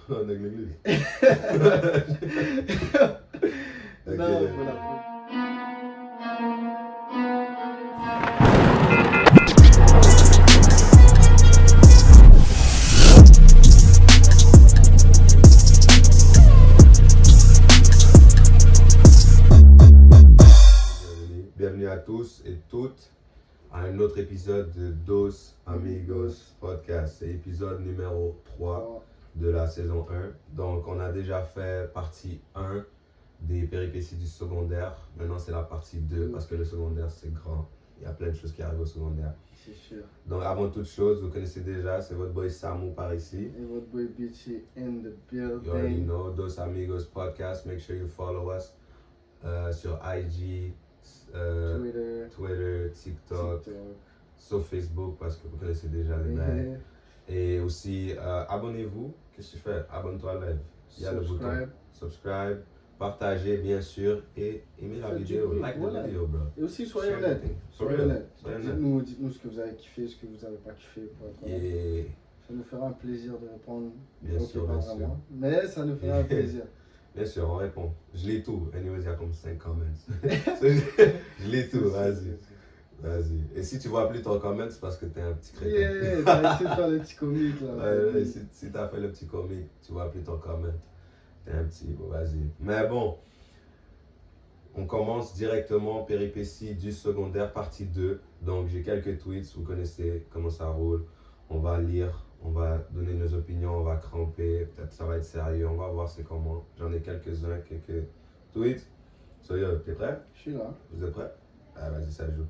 On est l'église. Ok. Non, voilà. Bienvenue à tous et toutes à un autre épisode de Dos Amigos Podcast. C'est l'épisode numéro 3 de la saison 1. Donc, on a déjà fait partie 1 des péripéties du secondaire. Maintenant, c'est la partie 2 parce que le secondaire, c'est grand. Il y a plein de choses qui arrivent au secondaire. C'est sûr. Donc, avant toute chose, vous connaissez déjà, c'est votre boy Samu par ici. Et votre boy Bitchy in the You already building. know, Dos Amigos Podcast. Make sure you follow us sur IG, Twitter, TikTok, sur Facebook parce que vous connaissez déjà les bails. Et aussi, abonnez-vous. Qu'est-ce que tu fais? Abonne-toi live. Il y a le bouton. Subscribe. Partagez, bien sûr. Et aimez la Faites du vidéo. bruit, Like voilà. the video, bro. Et aussi, soyez Share honnête. everything. For Soyez real. honnête. Soyez honnête. Dites-nous ce que vous avez kiffé, ce que vous n'avez pas kiffé. Pour être honnête. Et Ça nous fera un plaisir de répondre. bien Ok, sûr, pas bien sûr. vraiment. Mais ça nous fera un plaisir. Bien sûr, on répond. Je lis tout. Anyways, il y a comme 5 comments. Je lis tout, vas-y. Vas-y. Et si tu vois plus ton comment, c'est parce que t'es un petit crétin. Yeah, t'as essayé de faire le petit comique là. Ouais, si t'as fait le petit comique, tu vois plus ton comment. T'es un petit, bon, vas-y. Mais bon, on commence directement péripéties du secondaire partie 2. Donc j'ai quelques tweets, vous connaissez comment ça roule. On va lire, on va donner nos opinions, on va cramper. Peut-être ça va être sérieux, on va voir c'est comment. J'en ai quelques-uns, quelques tweets. So yo, t'es prêt? Je suis là. Vous êtes prêts? Ah, vas-y, ça joue.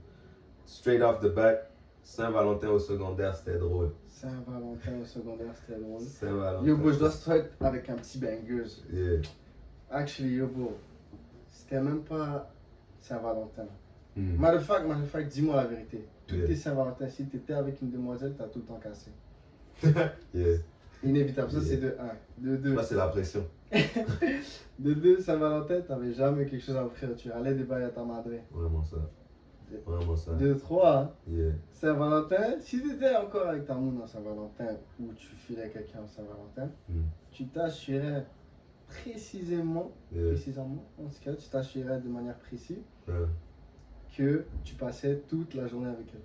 Straight off the bat, Saint-Valentin au secondaire, c'était drôle. Saint-Valentin au secondaire, c'était drôle. Saint-Valentin. Yo, bro, je dois start avec un petit banger. Yeah. Actually, yo, bro, c'était même pas Saint-Valentin. Hmm. Matter of fact, dis-moi la vérité. Toutes Yeah. tes Saint-Valentin, si t'étais avec une demoiselle, t'as tout le temps cassé. Yeah. Inévitable, ça Yeah. c'est de 1. De 2. Là, c'est la pression. De 2, Saint-Valentin, t'avais jamais quelque chose à offrir. Tu allais déballer à ta madre. Vraiment ça. Vraiment ça. De 3, Yeah. Saint-Valentin, si t'étais encore avec ta moune en Saint-Valentin ou tu filais quelqu'un en Saint-Valentin, Hmm. tu t'assurais précisément, Yeah. en tout cas, tu t'assurais de manière précise Ouais. que tu passais toute la journée avec elle.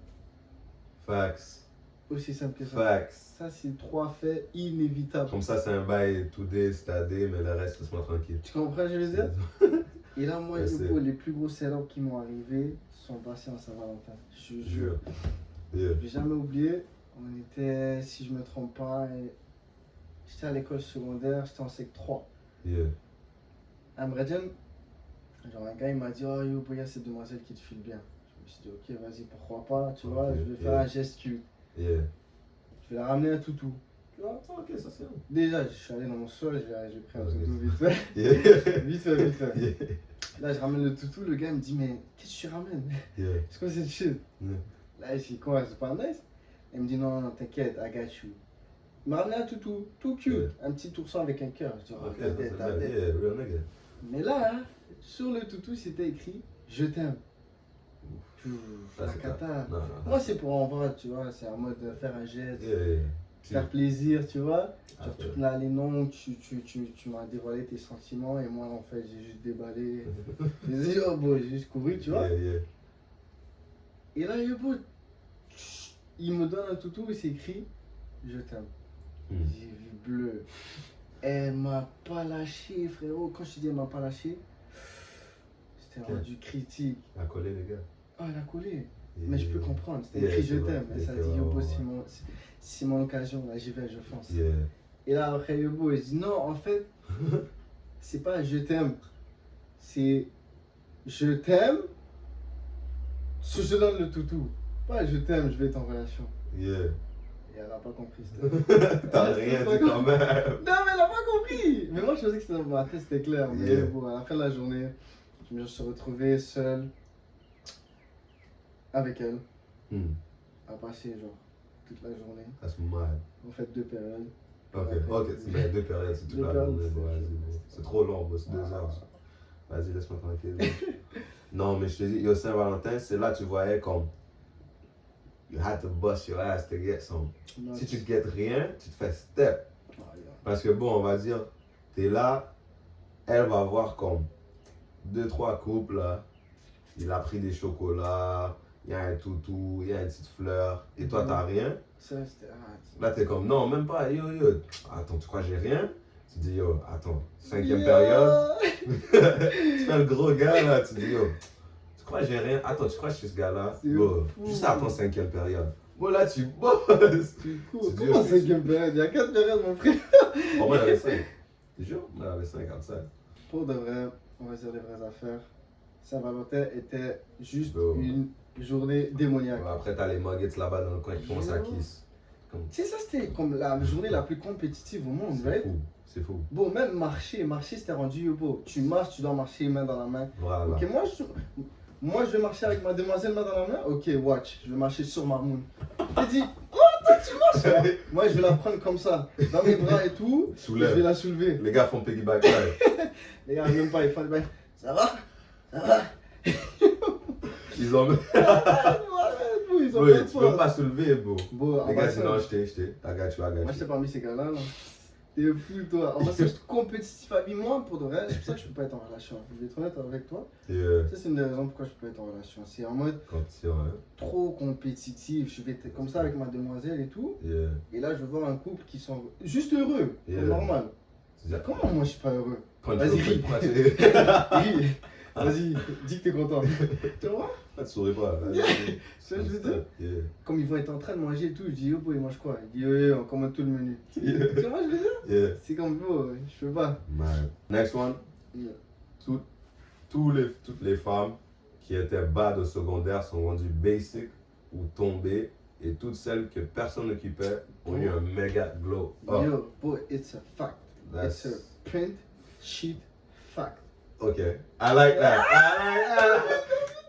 Facts. Aussi simple que ça. Facts. Ça, c'est 3 faits inévitables. Comme ça, c'est un bail tout day, c'est-à-dire, mais le reste, laisse-moi tranquille. Tu comprends ce que je veux dire? Et là, moi, Je du sais. coup, les plus gros sell qui m'ont arrivé sont passés en Saint-Valentin. Je te jure. Yeah. Je vais jamais oublié. On était, si je me trompe pas, j'étais à l'école secondaire, j'étais en sec 3. Yeah. À Mredjen, genre un gars il m'a dit, oh yo, il y a cette demoiselle qui te file bien. Je me suis dit, ok, vas-y, pourquoi pas, tu vois, Ok, je vais faire yeah. un geste cute. Yeah. Je vais la ramener un toutou. Tu vois, Ok, ça c'est bon. déjà, je suis allé dans mon sol, j'ai pris un Ok. toutou vite fait. Yeah. Vite fait, vite fait. Yeah. Là, je ramène le toutou, le gars me dit, mais qu'est-ce que tu ramènes? Yeah. C'est quoi cette shit? Yeah. Là, je dis, quoi, c'est pas nice? Il me dit, non, non, t'inquiète, I got you. Il m'a ramené un toutou, tout cute, Ouais. un petit ourson avec un cœur. Je dis, oh, Ok, ça c'est t'as bien. tête. Yeah, real nigga. Mais là, hein, sur le toutou, c'était écrit, je t'aime. Ça, La c'est cata. pas- Non, non. Moi, c'est pour en vrai, tu vois, c'est en mode de faire un geste, Yeah, yeah. faire plaisir, tu vois. Ah, Genre, ouais. toute l'année, non, tu m'as dévoilé tes sentiments et moi, en fait, j'ai juste déballé. J'ai dit, oh, bon, j'ai juste couru, tu vois. Yeah, yeah. Et là, il me donne un toutou et c'est écrit, je t'aime. Hmm. J'ai vu bleu. Elle m'a pas lâché, frérot. Quand je te dis elle m'a pas lâché, c'était Ok. rendu critique. À coller, les gars. Ah, elle a collé. Yeah. Mais je peux comprendre. C'était Yeah, écrit c'est je vrai. t'aime. Elle s'est Yeah, dit, ouais, Yobo, ouais. c'est mon occasion. Là, j'y vais, je fonce. Yeah. Et là, après Yobo, il dit, non, en fait, c'est pas je t'aime. C'est je t'aime. Je te donne le toutou. Pas je t'aime, je vais être en relation. Yeah. Et elle a pas compris. c'était- T'as rien dit quand même. Non, mais elle a pas compris! Mais moi, je pensais que c'était dans ma tête, c'était clair. Mais Yeah. bon, à la fin de la journée, je me suis retrouvé seul avec elle, Hmm. à passer genre toute la journée. That's mad. On fait 2 périodes. Ok, Ouais. ok, c'est bien, 2 périodes, c'est toute Deux la périodes, journée. c'est- Bon, vas-y, bon. C'est trop long, bro, c'est 2 heures. Vas-y, laisse-moi tranquille. Non, mais je te dis, yo, Saint-Valentin, c'est là que tu voyais comme. You had to bust your ass to get some. Non, Si tu te get rien, tu te fais step. Ah, yeah. Parce que bon, on va dire, t'es là, elle va voir comme 2-3 couples là. Il a pris des chocolats, il y a un toutou, il y a une petite fleur, et toi t'as rien. Ça, c'était. Là t'es comme non, même pas, yo yo. Attends, tu crois que j'ai rien? Tu dis yo, attends, 5e Yo. période. Tu fais le gros gars là, tu dis yo, tu crois que j'ai rien? Attends, tu crois que je suis ce gars-là? C'est Bon, fou. juste attends 5e période. Bon là tu bosses. C'est cool. Tu dis, Comment ok, 5e période? Il y a 4 périodes, mon frère. Oh, moi j'avais 5. Tu jures? Moi j'avais 5 comme ça. Pour de vrai, on va dire les vraies affaires. Saint-Valentin était juste Bro. une journée démoniaque. Bon, après t'as les muggets là-bas dans le coin qui commencent à kiss. Tu sais, ça c'était comme la journée la plus compétitive au monde, C'est right? fou, c'est fou. Bon, même marcher c'était rendu beau. Tu marches, tu dois marcher main dans la main. Voilà. Ok, moi je vais marcher avec ma demoiselle main dans la main. Ok, watch, je vais marcher sur Marmoun. J'ai dit, oh, toi tu marches hein? Moi je vais la prendre comme ça, dans mes bras et tout. Soulève. Je vais la soulever. Les gars font piggyback live. Les gars, même pas, ils font des bails. Ça va? Ça va? Ils ont. Ils ont Oui, même tu peux pas soulever, bro. Bon, Les en gars, passant, sinon, je t'ai. I got you. moi j'étais parmi ces gars-là. Là. T'es fou toi. En passant, je suis compétitif avec moi pour de vrai. C'est pour ça que je peux pas être en relation. Je vais être honnête avec toi. Ça, c'est une des raisons pourquoi je peux pas être en relation. C'est en mode Compétition, hein. trop compétitif. Je vais être comme ça avec ma demoiselle et tout. Yeah. Et là, je veux voir un couple qui sont juste heureux, Yeah. comme normal. C'est-à-dire, Comment moi je suis pas heureux? prendre Vas-y, le ris. pourquoi tu Ris. Vas-y, dis que t'es content. Tu vois? ne souris pas. Tu vois ce que je veux dire? Yeah. Comme ils vont être en train de manger et tout, je dis, yo, boy, ils mangent quoi? Il dit, ouais, on commande tout le menu. Tu vois ce que je veux dire? Yeah. C'est comme, bro, je peux pas. Man. Next one. Yeah. Toutes les femmes qui étaient bas de secondaire sont rendues basic ou tombées. Et toutes celles que personne n'occupait ont eu un méga glow up. Yo, boy, it's a fact. That's It's a print sheet fact. okay. I like that. I like that.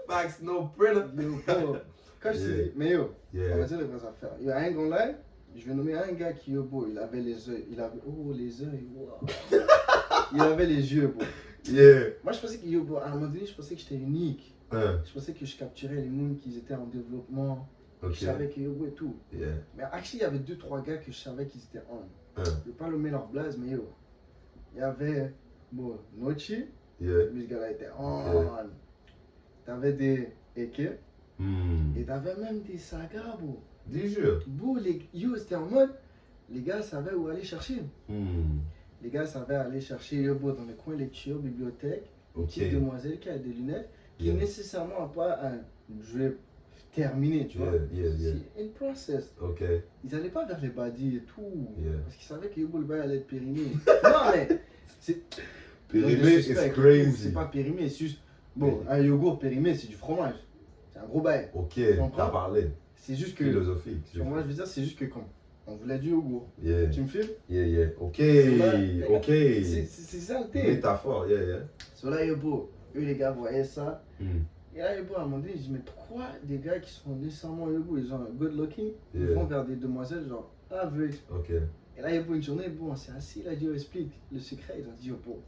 Facts, no printer. Yo, bro, quand je te Yeah. dis, mais yo, on va Yeah. dire les vraies affaires. Yo, un gars là, je vais nommer un gars qui, yo, bro, il avait les yeux, oh, les yeux, wow. Il avait les yeux, bro. Yeah. Moi, je pensais que, yo, bro, à un moment donné, je pensais que j'étais unique. Hein. Je pensais que je capturais les mondes qui étaient en développement. Ok. Je savais que, yo, bro, et tout. Yeah. Mais actually, il y avait 2-3 gars que je savais qu'ils étaient on. Hein. Je vais pas nommer leur blaze, mais yo, il y avait, bon, Nochi, Yeah. mais ce gars-là était on. Ok. T'avais des Eke, Hmm. et t'avais même des sagas, bro. Dis jure. Bro, yo, c'était en mode, les gars savaient où aller chercher. Hmm. Les gars savaient aller chercher, yo, bro, dans les coins lecture, bibliothèque, une Ok. petite demoiselle qui a des lunettes, qui Yeah. nécessairement n'a pas un drip terminé, tu vois. Yeah, yeah. C'est une process. Ok. Ils allaient pas vers les badis et tout, Yeah. parce qu'ils savaient que yo, bro, le bail allait être périmé. Non, mais, c'est. Périmé is C'est crazy. pas périmé, c'est juste. Bon, Oui. un yogourt périmé, c'est du fromage. C'est un gros bail. Ok. comprends? T'as parlé. C'est juste que. Philosophique. Tu vois, moi, je veux dire, c'est juste que quand on voulait du yogourt, Yeah. tu me filmes? Yeah, yeah. Ok. C'est Ok. C'est ça le thé. Métaphore. Yeah, yeah. So là, yo, bro, eux, les gars voyaient ça. Hmm. Et là, yo, bro, à un moment donné, je dis, mais pourquoi des gars qui sont nécessairement yo, bro, ils ont un good looking, ils Yeah. vont vers des demoiselles genre average. Ok. Et là, yo, bro, une journée, bon, on s'est assis, là, Dieu explique le secret. Ils ont dit, yo, bro,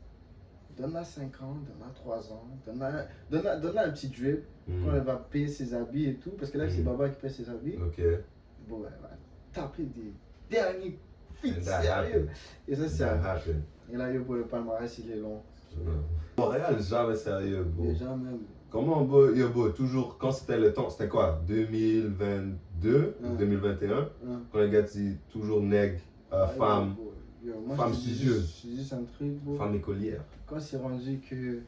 donne-la 5 ans, donne-la 3 ans, donne-la un petit drip. Quand elle Hmm. va payer ses habits et tout, parce que là, c'est Baba qui paye ses habits. Ok. Bon, elle va taper des derniers And feats that sérieux. happened. Et ça, c'est. That happened. Et là, yo, pour le palmarès, il est long. Montréal, jamais sérieux, bro. Déjà, même. Comment, bro, yo, bro, toujours, quand c'était le temps, c'était quoi, 2022 ou Ouais. 2021, Hein. quand les gars disent toujours nègre, Ah, femme, yo, moi, femme je te dis studieuse. juste- je te dis juste un truc, bro. femme écolière. Quand c'est rendu que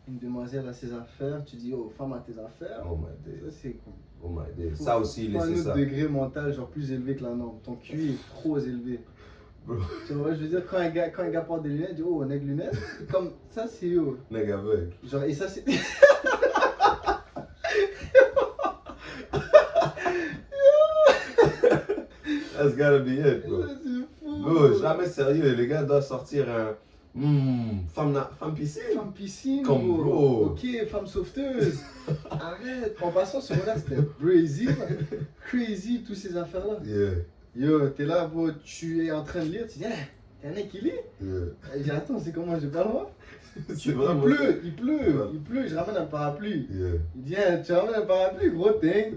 une demoiselle a ses affaires, tu dis, oh, femme a tes affaires. Oh my Ça, days. c'est con. Oh my days. Faut- Ça aussi, faut un laissez autre ça. degré mental, genre plus élevé que la norme. Ton QI est trop élevé. Bro. Tu vois, je veux dire, quand un gars porte des lunettes, il dit, oh, on a des lunettes. Comme ça, c'est yo. Nègre aveugle. Genre, et ça, c'est. That's gotta be it, bro. C'est fou. Bro, jamais sérieux. Les gars doivent sortir un. Femme piscine. Femme piscine, Comme bro. bro. Ok, femme sauveteuse. Arrête. En passant sur là, c'était crazy. là. Crazy, toutes ces affaires-là. Yeah, Yo, t'es là, bro, tu es en train de lire, tu dis, ah, t'es un mec qui lit. yeah. Je dis, attends, c'est comment, j'ai pas le droit. C'est Il vraiment. pleut, il pleut, Ouais. il pleut, je ramène un parapluie. Yeah. Il dit, ah, tu ramènes un parapluie, gros thing.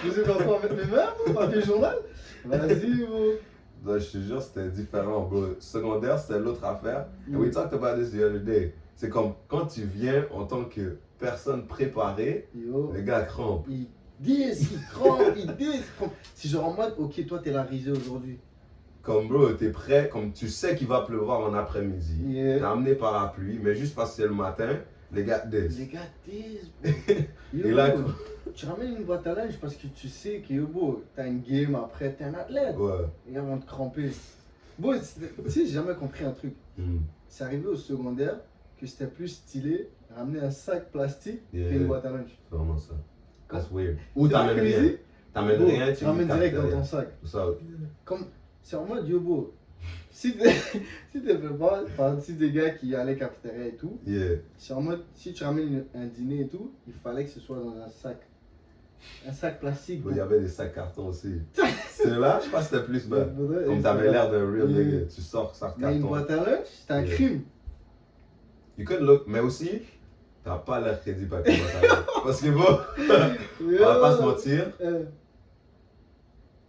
Je faisais encore mettre mes mains, papier journal. Vas-y, bro. Non, je te jure, c'était différent, bro. Secondaire, c'était l'autre affaire. And we talked about this the other day. C'est comme quand tu viens en tant que personne préparée, Yo. les gars crampent. Ils disent, ils crampent, ils disent. C'est genre en mode, ok, toi t'es la risée aujourd'hui. Comme bro, t'es prêt, comme tu sais qu'il va pleuvoir en après-midi. Yeah. T'as amené parapluie, mais juste parce que c'est le matin, les gars disent. Les gars disent, bro. Yo, Et là, bro, tu ramènes une boîte à linge parce que tu sais que yo, bro, t'as une game après, t'es un athlète. Ouais. Les gars vont te cramper. Bon, tu sais, j'ai jamais compris un truc. Mm. C'est arrivé au secondaire que c'était plus stylé ramener un sac plastique Yeah. qu'une boîte à linge. C'est vraiment ça. Comme- That's weird. Ou C'est t'amènes crazy. rien. T'amènes Bro, rien, tu ramènes captes direct dans rien. ton sac. Ça, Comme, c'est en mode yo, bro. Si t'es si t'es fait pas, si des gars qui allaient cafétéria et tout, yeah. c'est en mode, si tu ramènes un dîner et tout, il fallait que ce soit dans un sac. Un sac plastique. Il y avait des sacs cartons aussi. Ceux-là, je crois que c'était plus bas. Comme t'avais l'air d'un real Yeah. nigga. Tu sors sac Mais une carton. boîte à linge, c'est un Yeah. crime. You could look, mais aussi, t'as pas l'air crédible avec une boîte à linge. Parce que bon, on va pas se mentir,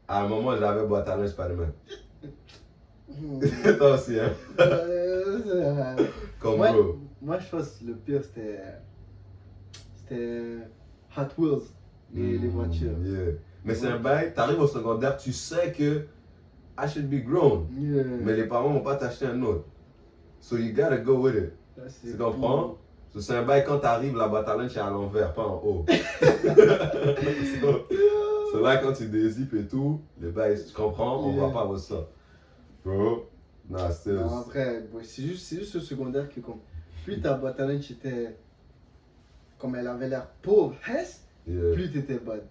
à un moment j'avais boîte à linge Spider-Man. Toi aussi, hein. Comme Ouais. bro. Moi, je pense que le pire, c'était Hot Wheels, les voitures. Yeah. Mais c'est un bail, t'arrives au secondaire, tu sais que I should be grown. Yeah. Mais les parents vont pas t'acheter un autre. So you gotta go with it. Là, c'est Tu comprends? fou. So, c'est un bail quand t'arrives, la boîte à lunch est à l'envers, pas en haut. So là, quand tu dézippes et tout, les bails, tu comprends? On Yeah. voit pas ça. Bro, nah, c'est. Non, après, bon, c'est juste au secondaire que comme, plus ta boîte à lunch était, comme elle avait l'air pauvre, Yeah. plus t'étais bonne.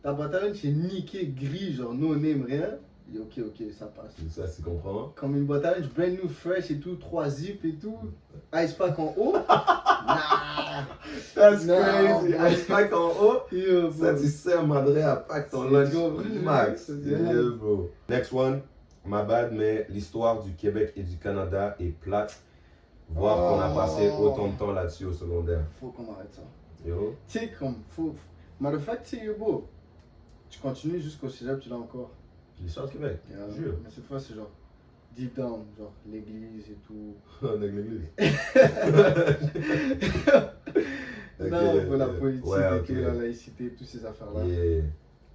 Ta boîte à lunch est niquée, gris, genre no name, rien. Et ok, ça passe. Ça, tu comprends? Comme une boîte à lunch brand new, fresh et tout, 3 zips et tout, ice pack en haut. Nah. That's No, crazy. bro. Ice pack en haut. Yo, Ça, bro. tu sais, madré à pack ton C'est lunch trop- max. c'est Yeah, bien. bro. Next one, my bad, mais l'histoire du Québec et du Canada est plate. Voir qu'on a passé autant de temps là-dessus au secondaire. Faut qu'on arrête ça. Yo. Tu sais, comme, matter of fact, tu sais, yo, bro, tu continues jusqu'au cégep, tu l'as encore. L'histoire du Québec. Jure. Mais cette fois, c'est genre deep down, genre l'église et tout. Avec l'église. Non, pour la ok. politique Ouais, et ok. tout, la laïcité, toutes ces affaires-là. Yeah.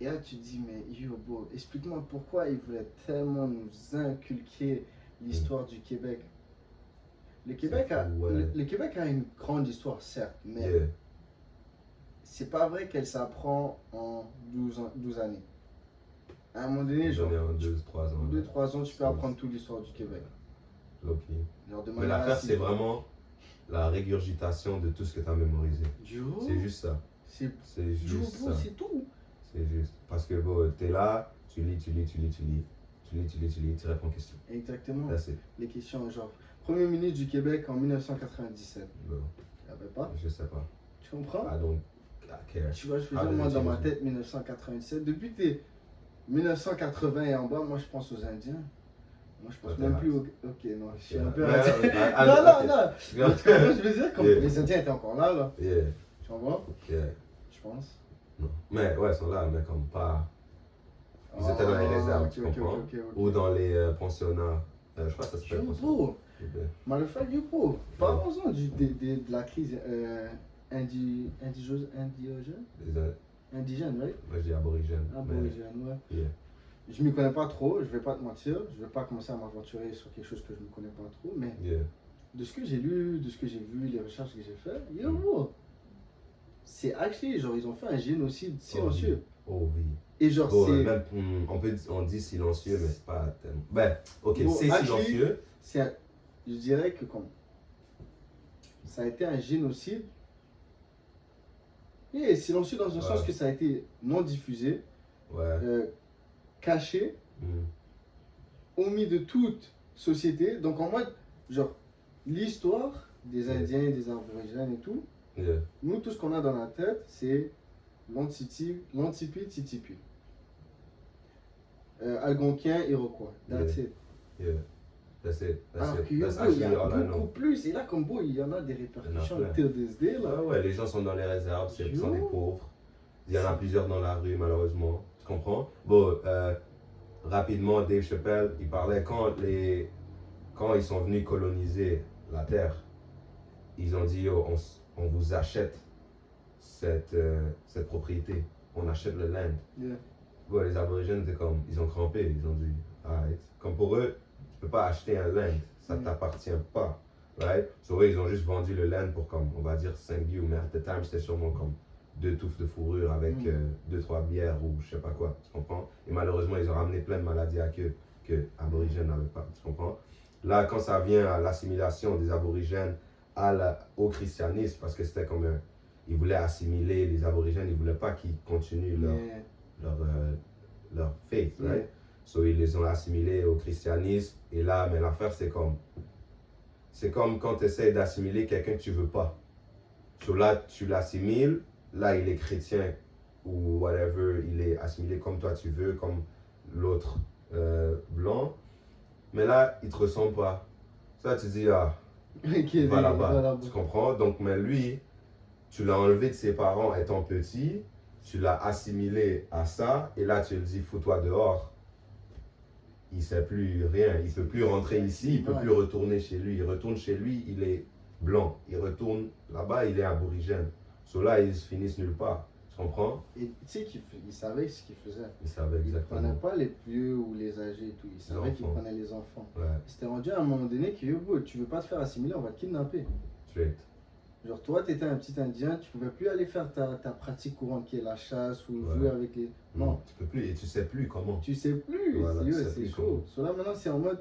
Et là, tu te dis, mais yo, bro, explique-moi pourquoi ils voulaient tellement nous inculquer l'histoire du Québec. Le Québec, Ouais. le Québec a une grande histoire, certes, mais Yeah. c'est pas vrai qu'elle s'apprend en 12 années. À un moment donné, genre, J'en ai en 2-3 ans. 2-3 ans, tu peux apprendre toute l'histoire du Québec. Ok. Genre de Mais manière l'affaire, assez- c'est vraiment la régurgitation de tout ce que tu as mémorisé. Yo, C'est juste ça. c'est C'est yo, juste bro, ça. c'est tout. C'est juste. Parce que bon, t'es là, tu lis, tu réponds aux questions. Exactement. Là, c'est. Les questions, genre, Premier ministre du Québec en 1997. Bon, Il n'y avait pas. je sais pas. Tu comprends? I don't care. Tu vois, je veux Ah, dire, mais moi, dans ma j'imagine. tête, 1997. Depuis que t'es 1980 et en bas, moi, je pense aux Indiens. Moi, je pense Ouais, même t'es plus aux... Ok, non, je suis un peu... Ouais, raciste. ouais, Non, non, non. Mais tu comprends ce que je veux dire? Comme Yeah. les Indiens étaient encore là. Yeah, Tu vois? yeah. Je pense. Non. Mais ouais, ils sont là, mais comme pas. Ils étaient dans les réserves, tu comprends? Ou dans les pensionnats. Je crois que ça s'appelle Yo, pensionnat. bro. Ok. Maléfique, yo, bro. Parlons-en de la crise indigène, right? Moi, je dis aborigène. Aborigène, ouais. Yeah. Je m'y connais pas trop, je vais pas te mentir. Je vais pas commencer à m'aventurer sur quelque chose que je ne connais pas trop, mais Yeah. de ce que j'ai lu, de ce que j'ai vu, les recherches que j'ai fait, yo, Mm. bro. C'est actually, genre, ils ont fait un génocide silencieux. Oh oui. Et genre, Bon, c'est. même, on dit silencieux, mais c'est pas tellement. Ben, ok, Bon, c'est actually, silencieux. Je dirais que comme ça a été un génocide, et silencieux dans un Ouais. sens que ça a été non diffusé, Ouais. caché, Mm. omis de toute société. Donc en mode, genre, l'histoire des Ouais. Indiens, des Aborigènes et tout, Yeah. nous, tout ce qu'on a dans la tête, c'est l'Antipi-Titipi. Algonquin, Iroquois. That's it. Yeah. That's it. That's Alors it. que yo, That's bro, il y actually a all I beaucoup know. plus. Et là, comme beau, il y en a des répercussions plein. till this day, là. Ouais, ouais, les gens sont dans les réserves, ce sont des Yo. pauvres. Il y en a plusieurs dans la rue, malheureusement. Tu comprends? Bon, rapidement, Dave Chappelle, il parlait quand ils sont venus coloniser la Terre, ils ont dit, yo, on vous achète cette propriété, on achète le land. Yeah. Bon, les aborigènes étaient comme, ils ont crampé, ils ont dit, alright. Comme pour eux, tu peux pas acheter un land, ça t'appartient pas, right? So eux, ils ont juste vendu le land pour comme, on va dire 5 billes, mais at the time, c'était sûrement comme 2 touffes de fourrure avec 2-3 bières ou je sais pas quoi, tu comprends? Et malheureusement, ils ont ramené plein de maladies à queue que aborigènes n'avaient pas, tu comprends? Là, quand ça vient à l'assimilation des aborigènes au christianisme, parce que c'était comme ils voulaient assimiler les aborigènes, ils voulaient pas qu'ils continuent leur faith, right? So ils les ont assimilés au christianisme, et là, mais l'affaire c'est comme quand tu essaies d'assimiler quelqu'un que tu veux pas. So là, tu l'assimiles, là il est chrétien ou whatever, il est assimilé comme toi tu veux, comme l'autre blanc, mais là, il te ressemble pas. Ça, tu dis, ah, va là-bas, tu comprends? Donc, mais lui, tu l'as enlevé de ses parents étant petit, tu l'as assimilé à ça, et là, tu lui dis, fous-toi dehors. Il ne sait plus rien, il ne peut plus rentrer ici, il ne peut plus retourner chez lui. Il retourne chez lui, il est blanc. Il retourne là-bas, il est aborigène. Ceux-là, ils finissent nulle part. Tu comprends? Et tu sais qu'il savait ce qu'il faisait. Il savait exactement. Il ne prenait pas les vieux ou les âgés et tout. Il savait qu'il prenait les enfants. Ouais. C'était rendu à un moment donné que tu veux pas te faire assimiler, on va te kidnapper. Straight. Genre toi, tu étais un petit Indien, tu pouvais plus aller faire ta pratique courante qui est la chasse ou jouer avec les... Non, tu peux plus et tu sais plus comment. Tu sais plus, voilà, c'est chaud. So là maintenant, c'est en mode,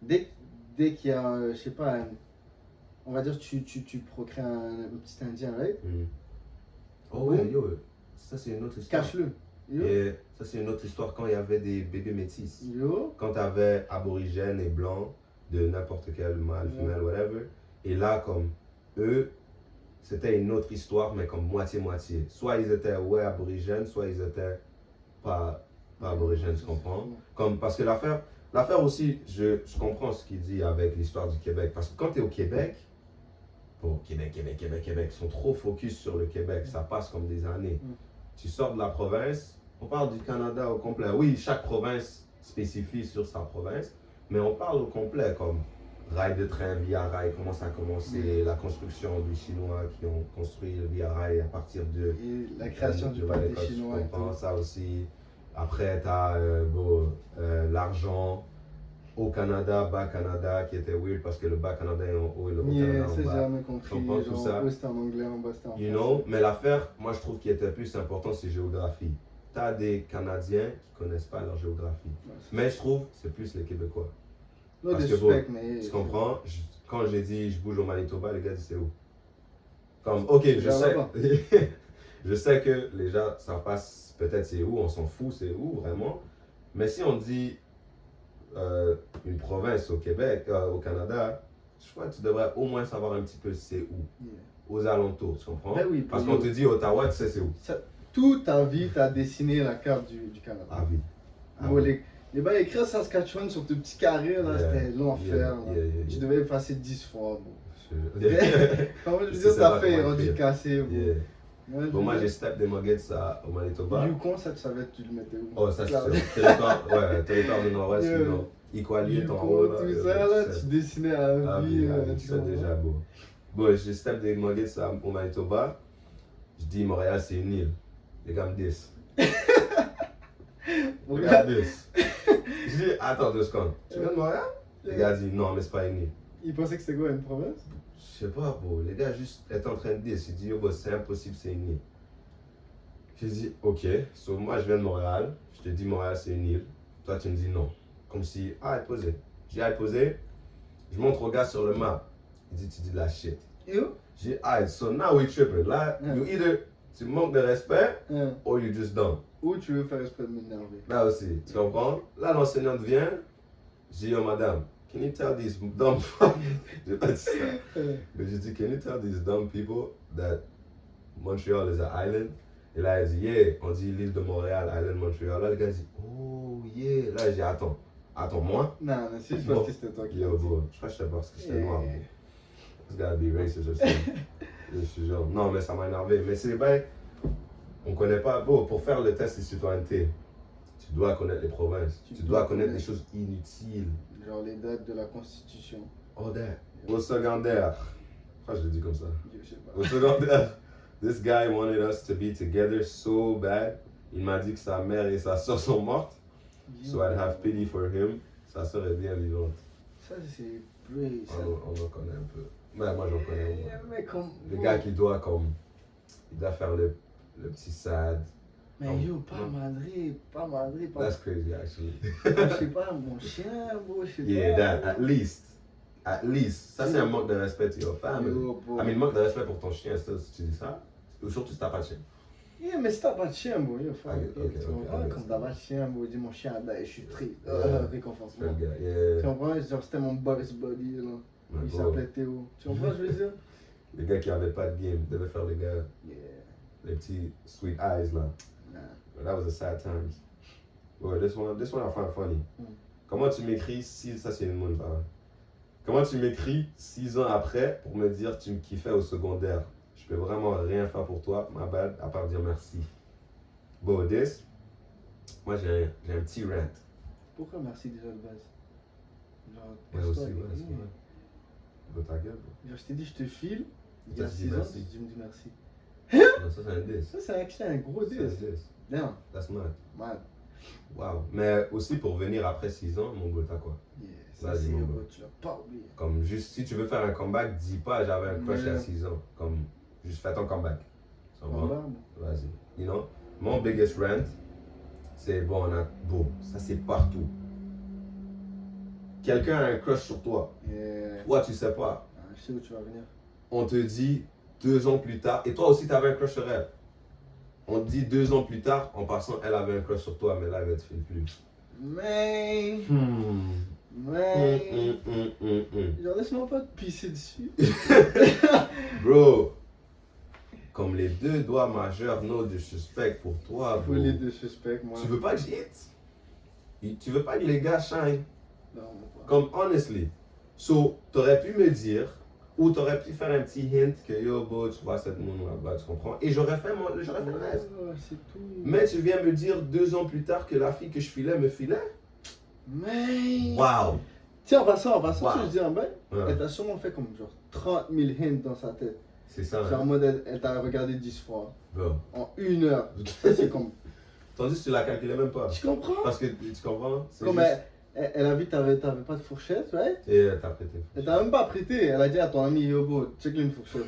dès qu'il y a, je sais pas, on va dire tu procrées un petit Indien, right? Oh ouais, yo, ça c'est une autre histoire. Cache-le. Et ça c'est une autre histoire quand il y avait des bébés métis. Quand tu avais aborigènes et blancs de n'importe quel mâle, femelle, whatever. Et là, comme eux, c'était une autre histoire, mais comme moitié-moitié. Soit ils étaient aborigènes, soit ils étaient pas aborigènes, tu comprends? Comme, parce que l'affaire aussi, je comprends ce qu'il dit avec l'histoire du Québec. Parce que quand tu es au Québec, Québec, ils sont trop focus sur le Québec, ça passe comme des années. Tu sors de la province, on parle du Canada au complet. Oui, chaque province spécifie sur sa province, mais on parle au complet, comme rail de train, via rail, comment ça a commencé, la construction des Chinois qui ont construit le via rail à partir de... Et la création du pâté chinois. Je comprends ça aussi. Après, tu as l'argent au Canada, bas Canada, qui était weird parce que le bas Canada est en haut et le haut Canada en bas. J'ai jamais compris. Comprends tout ça. En haut c'était en anglais, en bas c'était en français. Mais l'affaire, moi je trouve qui était plus important, c'est géographie. Tu as des Canadiens qui ne connaissent pas leur géographie. Mais je trouve c'est plus les Québécois. Parce que mais... Tu comprends? Quand j'ai dit je bouge au Manitoba, les gars disent c'est où? Comme, ok, je sais. Je sais que les gens, ça passe, peut-être c'est où, on s'en fout, c'est où vraiment. Mais si on dit une province au Québec, au Canada, je crois que tu devrais au moins savoir un petit peu c'est où. Aux alentours, tu comprends? Oui, parce qu'on te dit Ottawa, tu sais c'est où. Toute ta vie, tu as dessiné la carte du Canada. Ah oui. Les gars, écrire Saskatchewan sur tes petits carrés, là, c'était l'enfer. Tu devais effacer 10 fois. Comment je veux dire, ta fait rendu cassé. Moi j'ai step des Muggets au Manitoba. Yukon, ça tu savais, tu le mettais où? Oh, ça c'est territoire du Nord-Ouest, Iqaluit en haut. Tout ça, là, tu dessinais à vie. C'est déjà beau. Bon, j'ai step des Muggets au Manitoba. Je dis Montréal c'est une île. Les gars me disent. Je dis, attends 2 secondes. Tu viens de Montréal? Les gars disent, non, mais c'est pas une île. Ils pensaient que c'était quoi, une province? Je sais pas, bro. Les gars juste étaient en train de dire. Ils disent, yo, c'est impossible, c'est une île. J'ai dit, ok. So, moi, je viens de Montréal. Je te dis, Montréal, c'est une île. Toi, tu me dis non. Comme si, posé. J'ai posé. Je montre au gars sur le map. Il dit, tu dis de la shit. J'ai dit, so now we tripping. Là, you either tu manques de respect, or you just dumb. Ou tu veux faire respect de m'énerver. Là aussi, tu comprends? Là, l'enseignante vient. J'ai dit, oh madame, can you tell these dumb j'ai pas dit ça. Mais j'ai dit, can you tell these dumb people that Montreal is an island? Et là, elle dit, yeah, on dit l'île de Montréal, Island Montreal. Là, le gars dit, oh yeah. Là, j'ai dit, attends, moi? Non, c'est juste parce que c'était toi qui l'as dit. Je crois que c'était parce que j'étais noir. This gotta be racist aussi. Je suis genre, non, mais ça m'a énervé. Mais c'est les bails, on connaît pas. Bon, pour faire le test de citoyenneté, Tu dois connaître les provinces. Tu dois connaître des choses inutiles. Genre les dates de la Constitution. All that. Au secondaire. Pourquoi je le dis comme ça? Je sais pas. Au secondaire, this guy wanted us to be together so bad. Il m'a dit que sa mère et sa soeur sont mortes. So I'd have pity for him. Sa soeur est bien vivante. Ça, c'est plus. On en connaît un peu. Mais moi, j'en connais au moins. Mais comme. Le gars qui doit comme. Il doit faire le petit sad. Mais yo, pas Madrid. That's crazy actually. Je sais pas, mon chien, bro, je sais Yeah, pas. that, at least. At least. Ça, c'est un manque de respect to your family. Yo, bro. I mean, manque de respect pour ton chien, ça, si tu dis ça. Ou surtout si t'as pas de chien. Yeah, mais si t'as pas de chien, bro, yo, fuck. Ok, Tu comprends? ok. Comme t'as pas de chien, bro, dis mon chien, là, je suis triste. Yeah. Réconfortement. Fais le gars, Tu yeah. comprends? Genre, c'était mon boss buddy, là. Ouais, Il bro. s'appelait Théo. Tu comprends ce que je veux dire? Les gars qui avaient pas de game devaient faire les gars, Yeah. les petits sweet eyes là. Nah. But that was a sad times. Ouais, this one I find funny. Comment tu m'écris si ça c'est une bonne parole. Comment tu m'écris 6 ans après pour me dire tu me kiffais au secondaire. Je peux vraiment rien faire pour toi, ma bad, à part dire merci. Bon, this, moi j'ai un petit rant. Pourquoi merci déjà de base? Genre, Ouais, casse-toi, aussi, ouais, yeah. c'est vrai. Bon, ta gueule, bro. Genre, je t'ai dit, je te file. Il y T'as a dit 6 ans, merci. tu me dis merci. Non, ça c'est un diss. Ça, c'est actually un gros C'est un diss. diss. Damn, That's mad. man. Wow. Mais aussi pour venir après 6 ans, mon gars, t'as quoi? Yeah, ça, Vas-y, c'est mon gros, gars. tu l'as pas oublié. Comme juste, si tu veux faire un comeback, dis pas j'avais un crush à 6 ans. Comme, juste fais ton comeback. Ça va? Voilà, bon. Vas-y. You know? Mon biggest rant, c'est bon, ça c'est partout. Quelqu'un a un crush sur toi. Yeah. Toi, tu sais pas. Ah, je sais où tu vas venir. On te dit 2 ans plus tard, et toi aussi t'avais un crush sur elle. On te dit 2 ans plus tard, en passant, elle avait un crush sur toi, mais là, elle ne te file plus. Mais. Genre, laisse-moi pas te pisser dessus. Bro, comme les 2 doigts majeurs, no disrespect pour toi, bro. Folie de suspect, moi. Tu veux pas que j'hit? Tu veux pas que les gars shine? Non, pas. Comme, honestly. So, t'aurais pu me dire, ou t'aurais pu faire un petit hint que yo, bro, tu vois cette moon là-bas, tu comprends? Et j'aurais fait le reste. C'est tout. Mais tu viens me dire 2 ans plus tard que la fille que je filais me filait? Mais. Wow! Tiens, en passant, Wow. je dis en bas, Ouais. elle t'a sûrement fait comme genre 30 000 hints dans sa tête. C'est ça, Genre en hein? mode, elle t'a regardé 10 fois. Bro. En 1 heure. Ça, c'est comme. Tandis que tu la calculais même pas. Tu comprends? Parce que, tu comprends? C'est Comme juste- elle a vu que t'avais pas de fourchette, right? Et t'as prêté. Elle t'a même pas prêté. Elle a dit à ton ami, yo, bro, check une fourchette.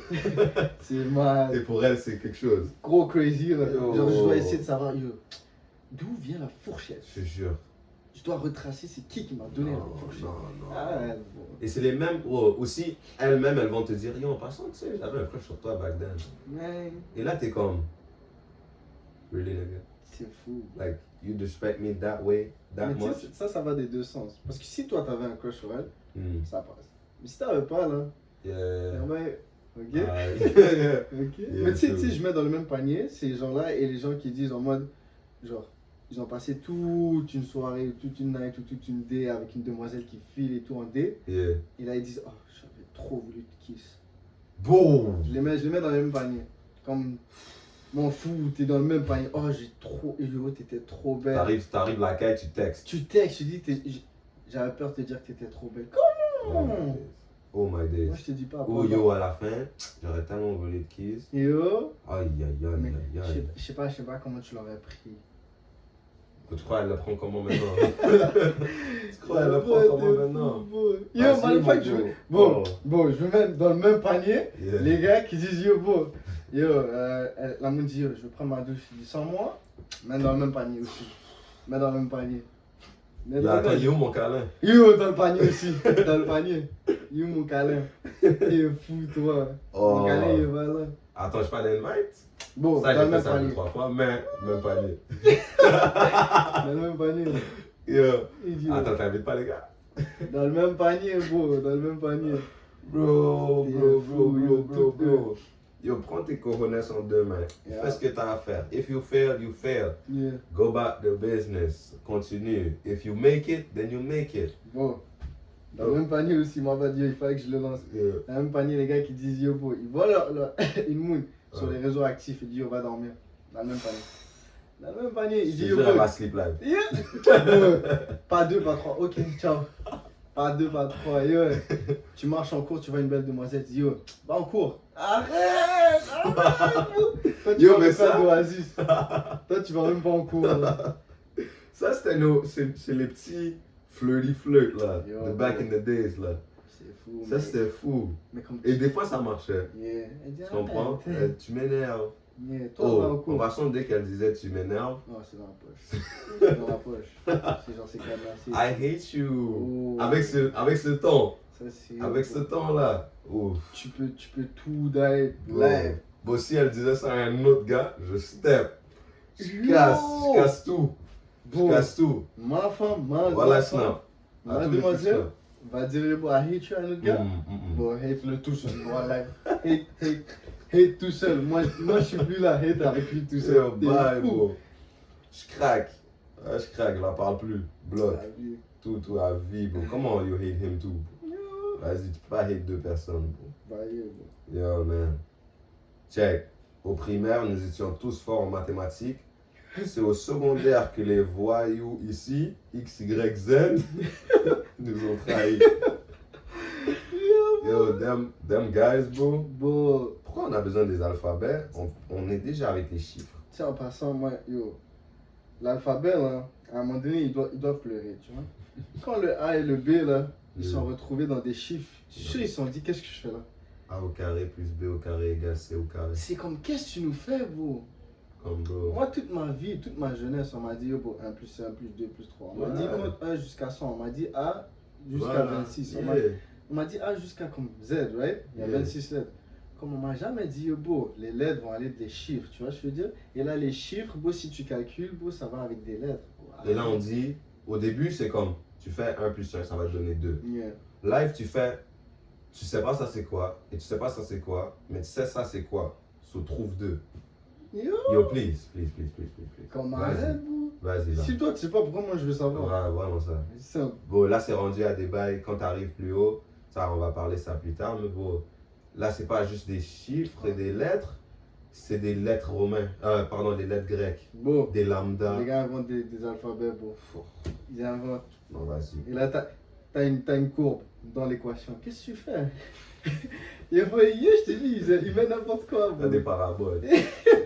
C'est Et mal. pour elle, c'est quelque chose. Gros crazy, là. Yo. Genre, je dois essayer de savoir, yo, d'où vient la fourchette? Je te jure. Je dois retracer, c'est qui m'a donné Non, la fourchette? non, non. Ah, ouais, bon. Et c'est les mêmes, aussi, elles-mêmes, elles vont te dire, yo, en passant, tu sais, j'avais un crush sur toi back then. Mais Et là, t'es comme, really, nigga? c'est fou. Like, you disrespect me that way, that Mais tu much? sais, ça va des deux sens. Parce que si toi, t'avais un crush sur elle, Hmm. ça passe. Mais si t'avais pas, là, Yeah. ouais, ok? Ah, Ok. Yeah, Mais tu sais, true. je mets dans le même panier ces gens-là et les gens qui disent en mode, genre, ils ont passé toute une soirée, toute une night ou toute une day avec une demoiselle qui file et tout en day. Yeah. Et là, ils disent, oh, j'avais trop voulu te kiss. Boom! Je les mets dans le même panier. Comme, m'en fous, t'es dans le même panier. Oh, j'ai trop, yo, t'étais trop belle. T'arrives la caille, tu textes. Tu textes, tu dis, j'avais peur de te dire que t'étais trop belle. Oh my days. Oh my days. Moi, je te dis pas. Oh après, yo, à la fin, j'aurais tellement voulu te kiss. Yo. Aïe aïe aïe Mais aïe aïe. je sais pas comment tu l'aurais pris. Tu crois elle le prend comment maintenant? Tu crois elle le prend comment maintenant? Yo, Vas-y, malfac, mon bon, bro. bon, je vais mettre dans le même panier Yeah. les gars qui disent yo, bon, yo, la moune dit yo, je vais prendre ma douche, il dit sans moi, mets dans le même panier aussi. Mets dans le même panier. Mets Yo, dans le attends, panier. yo mon câlin. Yo, dans le panier aussi, dans le panier. Yo, mon câlin. T'es fou, toi. Oh. Mon câlin, il va là. Attends, je parle d'invite? Bon, Ça, dans le j'ai fait même ça deux, panier. 3 fois, mais même panier. Dans le même panier. Yo. Il dit, Attends, t'invites pas les gars? dans le même panier, bro, dans le même panier. Bro, T'es bro, fou, bro, yo, bro, tout bro. Yo, prends tes cojones en 2 mains. Yeah. Fais ce que t'as à faire. If you fail, you fail. Yeah. Go back to business. Continue. If you make it, then you make it. Bon, dans le même panier aussi, moi, va dire, il fallait que je le lance. Yeah. Dans le même panier, les gars qui disent yo, bro, ils voient une moon sur Ouais. les réseaux actifs et disent yo, va dormir. Dans le même panier. Dans le même panier. Il Je dit, te yo, jure, elle boy. va sleep live. Pas 2, pas 3. Ok, ciao. Pas 2, pas 3. Yo, tu marches en cours, tu vois une belle demoiselle, tu dis, yo, va en cours. Arrête. Toi, tu Yo, vas mais me faire ça- d'oasis. Toi, tu vas même pas en cours. Là. Ça, c'était c'est les petits flirty là. Yo, The back bro. in the days, là. C'est fou. Ça, mec. c'était fou. Mais comme Et des fois, ça marchait. Yeah. Elle dit, Tu comprends? arrête. Tu m'énerves. Yeah. Toi, va Oh, au en cours. passant, dès qu'elle disait tu m'énerves, Non, c'est dans la poche. C'est dans la poche. C'est genre, c'est cadenassé. I hate you. Oh. Avec ce ton. Ça, c'est. Avec ce ton-là. Ouf. Tu peux tout die Bro. live. Bon, si elle disait ça à un autre gars, je step. Je Yo. casse tout. Je Bon, casse tout. ma femme, ma Voilà, femme, snap. À ma tous les demoiselle coups, va dire, bon, I hate you à un autre gars. snap. Bon, hate le tout seul. Voilà. Hate tout seul. Moi, je suis plus là, hate avec lui tout C'est seul. un T'es bail, fou. bro. Je craque. Ouais, je craque, je la parle plus. Bloc. Ah, oui. Tout à vie, bro. Comment you hate him too? Yo. Vas-y, tu peux pas hate deux personnes, bro. Bah, yo, bro. Yo, man. Check. Au primaire, nous étions tous forts en mathématiques. C'est au secondaire que les voyous ici, X, Y, Z, nous ont trahis. Yo, them guys, bro. Bon, Pourquoi on a besoin des alphabets? On est déjà avec les chiffres. tu sais, en passant, moi, yo, l'alphabet, là, à un moment donné, ils doivent pleurer, tu vois. Quand le A et le B, là, ils Oui. sont retrouvés dans des chiffres, je suis sûr, ils se sont dit, qu'est-ce que je fais là? A au carré plus B au carré égale C au carré. C'est comme, qu'est-ce que tu nous fais, bro? Comme bro. Moi, toute ma vie, toute ma jeunesse, on m'a dit, yo, bro, 1 plus 1 plus 2 plus 3. On m'a Ouais. dit, compte 1 jusqu'à 100. On m'a dit A jusqu'à Voilà. 26. Yeah. On m'a dit A jusqu'à comme Z, right? Il y a Yeah. 26 lettres. Comme on m'a jamais dit, yo, bro, les lettres vont aller des chiffres, tu vois ce que je veux dire? Et là, les chiffres, bro, si tu calcules, bro, ça va avec des lettres. Bro. Et là, on dit, au début, c'est comme, tu fais 1 plus 1, ça va te donner 2. Yeah. Live, tu fais, tu sais pas ça c'est quoi, et tu sais pas ça c'est quoi, mais tu sais ça c'est quoi. So, trouve 2. Yo, Yo, please. comme Vas-y. arrête, bro. Vas-y, là. Si toi, tu sais pas pourquoi moi je veux savoir. Ouais, vraiment ça. C'est simple. Bon, là, c'est rendu à des bails. Quand tu arrives plus haut, ça, on va parler ça plus tard, mais bon, là, c'est pas juste des chiffres et des lettres, c'est des lettres romaines, pardon, des lettres grecques, Bon, des lambda. les gars inventent des alphabets, bro. Ils inventent. Non, vas-y. Et là, t'as une courbe dans l'équation. Qu'est-ce que tu fais? Et après, je te dis, il met n'importe quoi, T'as bro. des paraboles.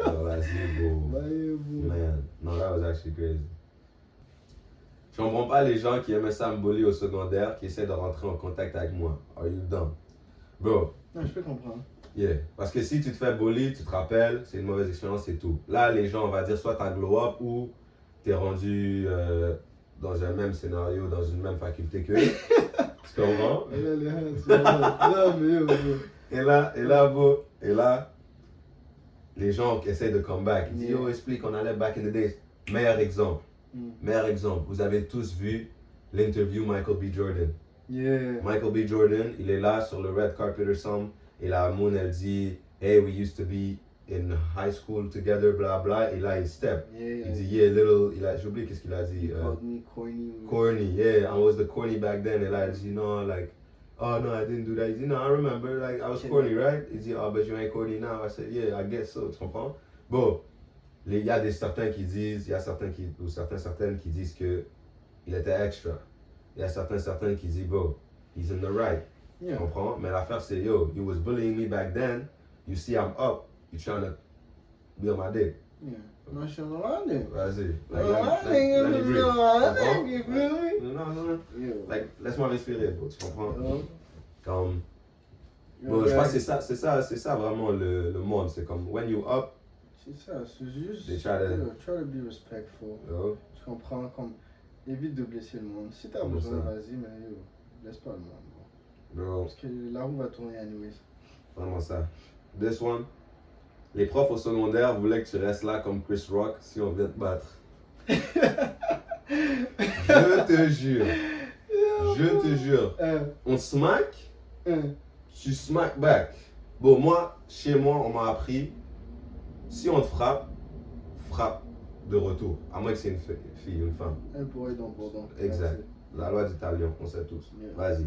Non, vas-y, bro. Bah, bro. Man, no, that was actually crazy. Je comprends pas les gens qui aimaient ça me bully au secondaire, qui essaient de rentrer en contact avec moi. Are you dumb? Bro, Non, je peux comprendre. yeah. Parce que si tu te fais bully, tu te rappelles, c'est une mauvaise expérience, c'est tout. Là, les gens, on va dire, soit t'as glow up ou t'es rendu dans un même scénario, dans une même faculté qu'eux. Tu comprends? Et là, les hands, non, mais yo, bro. Et là, les gens qui essaient de come back, ils disent, Yeah. yo, explique, on allait back in the days. Meilleur exemple. Mm. Meilleur exemple, vous avez tous vu l'interview Michael B. Jordan. Yeah. Michael B. Jordan, il est là sur le red carpet or something, et la Moon, elle dit, hey, we used to be in high school together, bla bla, et là, il step. Yeah. Il dit, yeah, little, j'ai oublié qu'est-ce qu'il a dit. He called me corny. Corny, yeah, I was the corny back then, et là, elle dit, no, like, oh no, I didn't do that. Il dit, no, I remember, like, I was corny, right? Il dit, oh, but you ain't corny now. I said, yeah, I guess so, tu comprends? Bon. Il y a certains qui disent, il y a certaines qui disent que il était extra. Il y a certains qui disent, bro, he's in the right. Yeah. Tu comprends? Mais l'affaire c'est, yo, you was bullying me back then. You see I'm up. You trying to be on my dick. Yeah. Non, je suis en running. Vas-y. Running, Let me breathe. you feel me? Non. Yo. Like, laisse-moi respirer, bro. Tu comprends? Yo. Comme, Yo, bon, je crois que guys. c'est ça vraiment le monde. C'est comme, when you up, C'est ça, c'est juste. They try to- Yo, try to be respectful. yo, Tu comprends? Comme, évite de blesser le monde. Si t'as Comment besoin, ça? vas-y, mais yo, blesse pas le monde. Bro. bro. Parce que la roue va tourner anyways. Vraiment ça. This one. Les profs au secondaire voulaient que tu restes là comme Chris Rock si on vient te battre. Je te jure. Je te jure. On smack, tu smack back. Bon, moi, chez moi, on m'a appris, si on te frappe, frappe de retour. À moins que c'est une fille, une femme. Un pour eux, donc pour donc. Exact. La loi du talion, on sait tous. Yeah. Vas-y.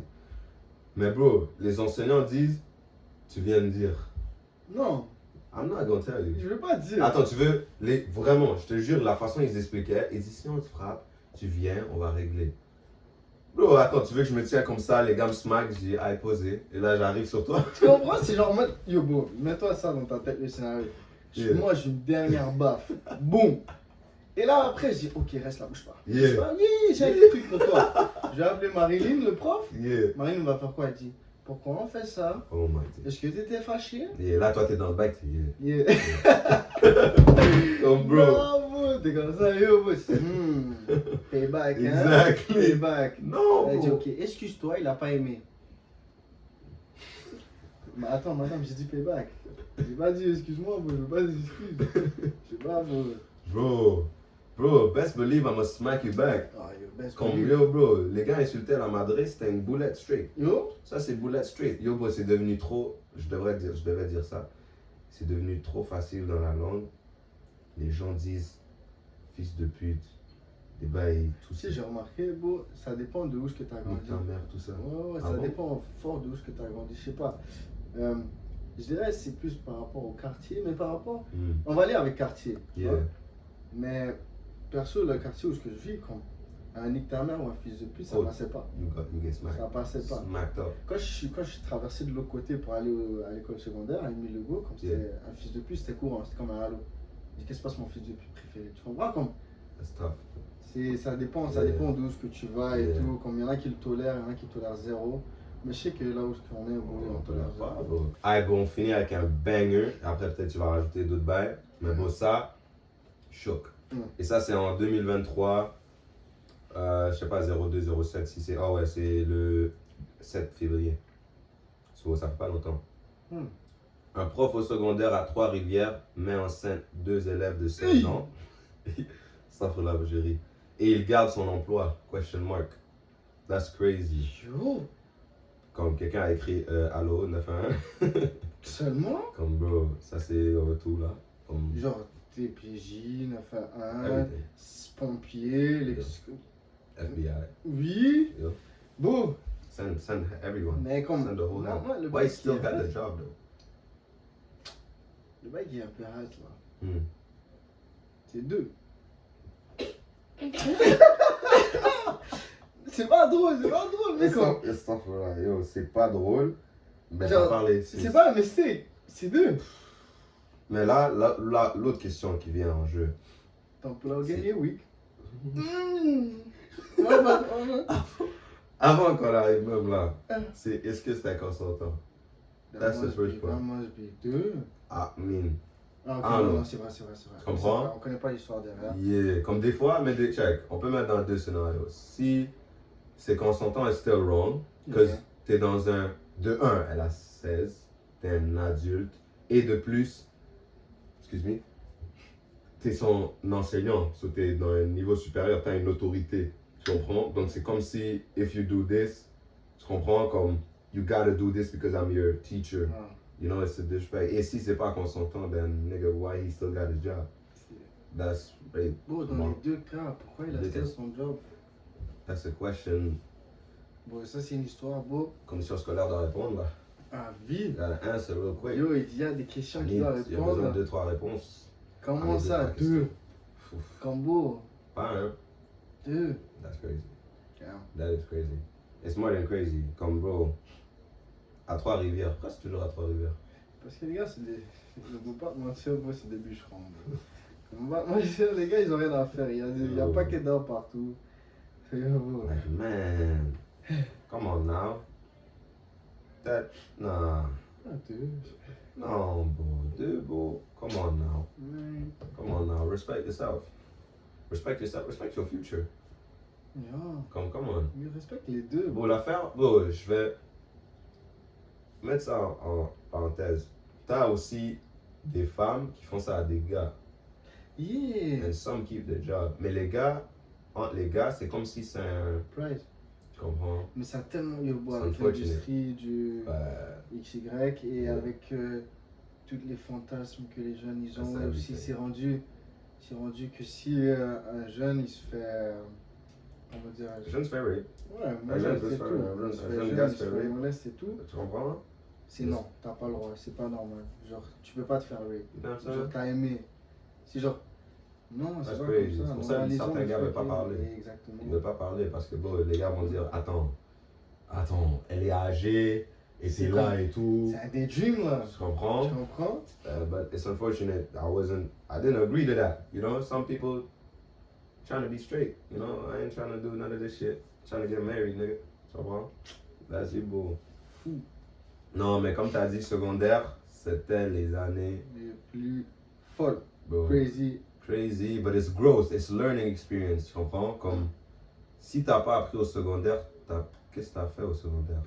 Mais bro, les enseignants disent, tu viens de dire. Non. I'm not gonna tell you. Je veux pas dire. Attends, tu veux, vraiment, je te jure, la façon ils expliquaient, ils disent si on te frappe, tu viens, on va régler. Bro, attends, tu veux que je me tiens comme ça, les gars me smack, je dis, aïe, posé, et là j'arrive sur toi. Tu comprends? C'est genre, yo, bro, mets-toi ça dans ta tête, le scénario. Yeah. Moi, j'ai une dernière baffe. Boum! Et là, après, je dis, ok, reste là, bouge pas. Yeah. Bouge pas. Yeah, j'ai un petit truc pour toi. Je vais appeler Marilyn, le prof. Yeah. Marilyn va faire quoi? Elle dit, pourquoi on fait ça? Oh my god. Est-ce que t'étais fâché? Et là, toi, t'es dans le bac, yeah. Yeah. Comme bro. Non, bro, t'es comme ça, yo, bro. Payback, hein? Exactly. Payback. Non, Elle dit, bro. ok, excuse-toi, il a pas aimé. Mais attends, madame, j'ai dit payback. J'ai pas dit excuse-moi, bro, je veux pas des excuses. Je sais pas, bro. Bro, best believe I'ma smack you back. Ah, yo, best Comme believe. yo, bro, les gars insultaient la Madrid, c'était une boulette straight. Yo? Ça, c'est boulette straight. Yo, bro, c'est devenu trop. Je devais dire ça. C'est devenu trop facile dans la langue. Les gens disent fils de pute, des bails, tout Tu ça. sais, j'ai remarqué, bro, ça dépend de où est-ce que t'as grandi. Nique ta mère, tout ça. Ouais, Ah ça bon? dépend fort de où est-ce que t'as grandi. Je sais pas. Je dirais que c'est plus par rapport au quartier, mais par rapport. Mm. On va aller avec quartier. tu Yeah. vois. Mais perso, le quartier où est-ce que je vis, comme un nique ta mère ou un fils de pute, ça Oh. passait pas. You get smacked. Ça passait pas. Smacked up. Quand je suis traversé de l'autre côté pour aller à l'école secondaire, à Émile Legault, comme c'était un fils de pute, c'était courant, c'était comme un halo. Je dis, qu'est-ce qui se passe, mon fils de pute préféré? Tu comprends? Comme That's tough. ça dépend d'où est-ce que tu vas et tout. Comme il y en a qui le tolèrent, il y en a qui tolèrent zéro. Mais je sais que là où on est, on tolère pas, zéro. bro. Allez, bon, on finit avec un banger. Après, peut-être tu vas rajouter d'autres bails. Mais bon, ça, choc. Mm. Et ça, c'est en 2023. Je sais pas, 02, 07, si c'est. Oh ouais, c'est le 7 février. So, ça fait pas longtemps. Mm. Un prof au secondaire à Trois-Rivières met enceinte 2 élèves de 16 ans. Ça fait la ri. Et il garde son emploi. Question mark. That's crazy. Yo, Comme quelqu'un a écrit Allo 911. seulement? Comme bro, ça c'est tout là. Comme Genre TPJ, 911, everything. pompier, les... FBI. Oui, Yo. bon, Send everyone. mais comme. Send the whole moi, house. moi, le Why bail he still qui est got hard, the job though? le bail qui est un peu hard là. Hmm. C'est 2. C'est pas drôle, mais comme. Yo, c'est pas drôle. Mais Genre, t'en parler. C'est pas un mistake, c'est 2. Mais là, l'autre question qui vient en jeu. Ton plan gagné, oui. Avant qu'on arrive même là, c'est est-ce que c'était consentant? That's the first point. Moi, je dis 2. I mean, Ah, ok, Ah, non, non. non, c'est vrai. Tu comprends? On connaît pas l'histoire derrière. yeah. Comme des fois, mais check, on peut mettre dans 2 scénarios. Si c'est consentant, it's still wrong. Parce que t'es dans un. De 1, elle a 16, t'es un adulte. Et de plus, excuse me, t'es son enseignant. So t'es dans un niveau supérieur, t'as une autorité. Tu comprends? Donc c'est comme si, if you do this, tu comprends? Comme, you gotta do this because I'm your teacher. Ah, You know, it's a disrespect. Et si c'est pas consentant, then nigga, why he still got his job? That's right. Bon, dans les 2 cas, pourquoi il a fait son job? That's a question. Bon, ça c'est une histoire, beau. Commission scolaire doit répondre là. À vie. Il y a un, c'est real quick. Yo, il y a des questions Il qu'il y doit a besoin répondre. de 2-3 réponses. Comment Allez, ça, 2-3 questions. 2? Combo, Pas un. 2. That's crazy. Damn. That is crazy. It's more than crazy. Comme bro, à Trois-Rivières. Pourquoi c'est toujours à Trois-Rivières? Parce que les gars, c'est des. Je ne veux pas te mentir, moi, c'est des bûcherons. Moi, les gars, ils ont rien à faire. Il y a pas que d'or partout. Yo, Like, man. Come on now. That. Nah. ah, 2. No, bro. Dude, bro. Come on now. Ouais. Come on now. Respect yourself. Respect yourself. Respect your future. Yo, Come on. il respecte les 2. Bon, l'affaire, bon, je vais mettre ça en parenthèse. T'as aussi des femmes qui font ça à des gars. Yeah. And some keep the job. Mais les gars, entre les gars, c'est comme si c'est un. Price. Tu comprends? Mais ça a tellement eu beau C'est avec unfortunate. l'industrie du Ouais. XY et Yeah. avec tous les fantasmes que les jeunes ils ont. Ça, Et aussi, everything. c'est rendu que si un jeune il se fait. Comment dire? Jeune se fait rape. Ouais, Un jeune moleste peut et se tout. faire- un Il se jeune fait jeune, gars il se se fait fait rape. moleste et tout. Tu comprends? c'est non, t'as pas le droit, c'est pas normal. Genre, tu peux pas te faire rape. You know what I'm Genre, saying? t'as aimé. C'est genre, non, c'est That's pas crazy. comme C'est ça. pour ça que Normalisons certains le gars fait veulent pas que- parler. Exactement. Ils veulent pas parler parce que bon, les gars vont dire attends, elle est âgée et C'est t'es là comme- et tout. C'est un daydream là. Tu comprends? Tu comprends? But it's unfortunate. I didn't agree to that. You know, some people trying to be straight. You know, I ain't trying to do none of this shit. Trying to get married, nigga. Tu comprends? That's it, bro. Fou. Non, mais comme t'as dit, secondaire, c'était les années. Les plus folles. Bro, Crazy. crazy, but it's growth, it's learning experience. Tu comprends? Comme si t'as pas appris au secondaire, qu'est-ce que t'as fait au secondaire?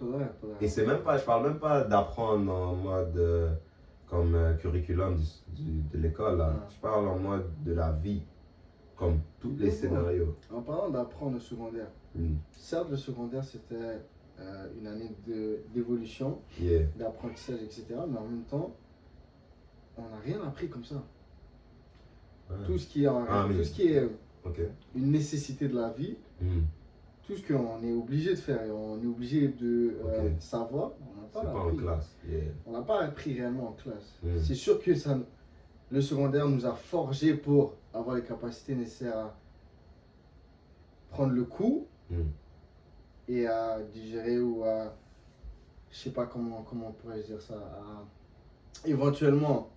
Et c'est même pas, je parle même pas d'apprendre en mode comme curriculum de l'école là. Ah. Je parle en mode de la vie, comme tous les scénarios. En parlant d'apprendre le secondaire, certes, le secondaire c'était une année d'évolution, Yeah. d'apprentissage, etc. Mais en même temps, on n'a rien appris comme ça. Ouais. Tout ce qui est, Ah, tout ce qui est Ok. une nécessité de la vie, tout ce qu'on est obligé de faire et on est obligé de Ok. savoir, on n'a C'est pas pas en appris. classe. Yeah. On n'a pas appris réellement en classe. Mm. C'est sûr que le secondaire nous a forgé pour avoir les capacités nécessaires à prendre le coup Mm. et à digérer ou à, je sais pas comment pourrais-je dire ça, à éventuellement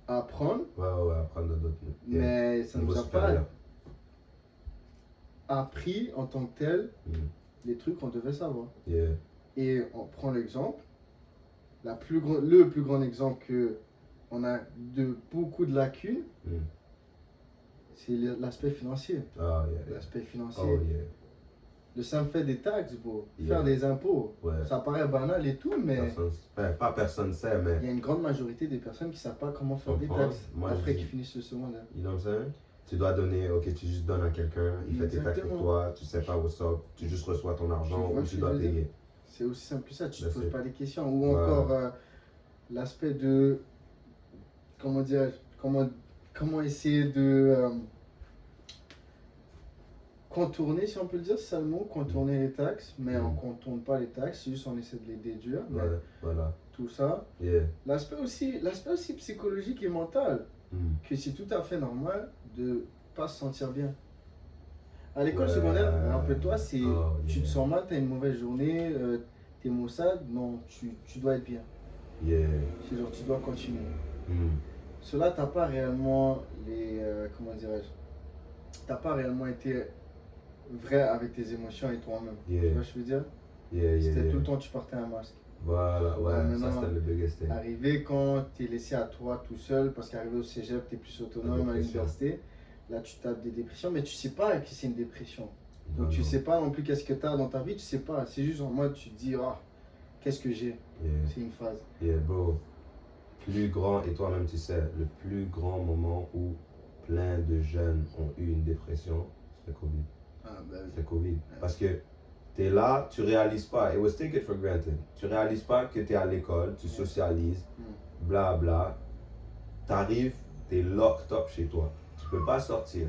apprendre, Ouais, apprendre d'autres. Yeah. mais ça ne Niveau nous a supérieur. pas appris en tant que tel Mm. les trucs qu'on devait savoir. Yeah. Et on prend l'exemple, le plus grand exemple que on a de beaucoup de lacunes, Mm. c'est l'aspect financier. Ah, yeah. L'aspect financier, Oh, yeah. le simple fait des taxes, bro. Yeah. Faire des impôts, Ouais. ça paraît banal et tout, mais Pas personne sait, mais. il y a une grande majorité des personnes qui ne savent pas comment faire des Comprends. taxes Moi, je après dis- qu'ils finissent le secondaire. You know what I'm saying? Tu dois donner, ok, tu juste donnes à quelqu'un, il fait tes taxes pour Exactement. toi, tu sais pas what's up, tu juste reçois ton argent Tu vois ou ce tu que dois je veux dire? payer. C'est aussi simple que ça, tu ne Ben, te poses c'est- pas les questions. Ou Ouais. encore l'aspect de, comment dire, comment essayer de contourner, si on peut le dire, c'est ça le mot, contourner les taxes, mais on ne contourne pas les taxes, c'est juste on essaie de les déduire, mais Ouais, voilà. tout ça. Yeah. L'aspect aussi psychologique et mental, Mm. que c'est tout à fait normal de pas se sentir bien. À l'école Ouais. secondaire, rappelle-toi, c'est Oh, tu te yeah. sens mal, tu as une mauvaise journée, t'es maussade, non, tu dois être bien. Yeah. C'est genre, tu dois continuer. Mm. Cela, t'as pas réellement comment dirais-je, t'as pas réellement été vrai avec tes émotions et toi-même. Yeah. Tu vois ce que je veux dire? Yeah, C'était yeah. tout le temps, tu portais un masque. Voilà, ouais, Maintenant, ça c'était le biggest thing. Arrivé quand tu es laissé à toi tout seul, parce qu'arrivé au cégep, tu es plus autonome à dépression. l'université, là tu tapes des dépressions, mais tu sais pas que c'est une dépression. Non, Donc tu non. sais pas non plus qu'est-ce que tu as dans ta vie, tu sais pas. C'est juste en mode, tu te dis, ah, qu'est-ce que j'ai? Yeah. C'est une phase. Yeah, bro. Plus grand, et toi-même tu sais, le plus grand moment où plein de jeunes ont eu une dépression, c'est le Covid. Ah, bah oui. C'est Covid. Parce que tu es là, tu réalises pas. It was take it for granted. Tu réalises pas que tu es à l'école, tu socialises, bla bla. Tu arrives, tu es locked up chez toi. Tu peux pas sortir.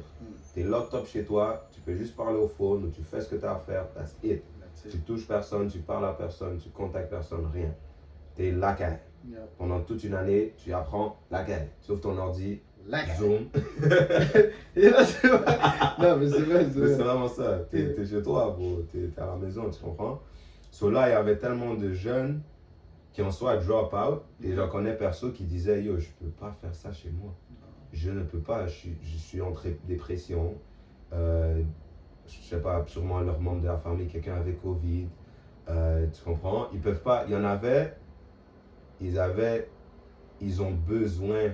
Tu es locked up chez toi, tu peux juste parler au phone ou tu fais ce que tu as à faire. That's it. That's Tu it. touches personne, tu parles à personne, tu contactes personne, rien. Tu es la caille. Yeah. Pendant toute une année, tu apprends la caille. Sauf ton ordi, La gueule. Zoom. Et là, c'est vrai. Non, mais c'est vrai, c'est Mais c'est vrai. vraiment ça. T'es chez toi, bro. T'es à la maison, tu comprends? So là, il y avait tellement de jeunes qui ont soit drop out, et j'en connais perso qui disaient, yo, je peux pas faire ça chez moi. Je ne peux pas, je suis en dépression. Je sais pas, sûrement leur membre de la famille, quelqu'un avait Covid. Tu comprends? Ils peuvent pas, il y en avait, ils ont besoin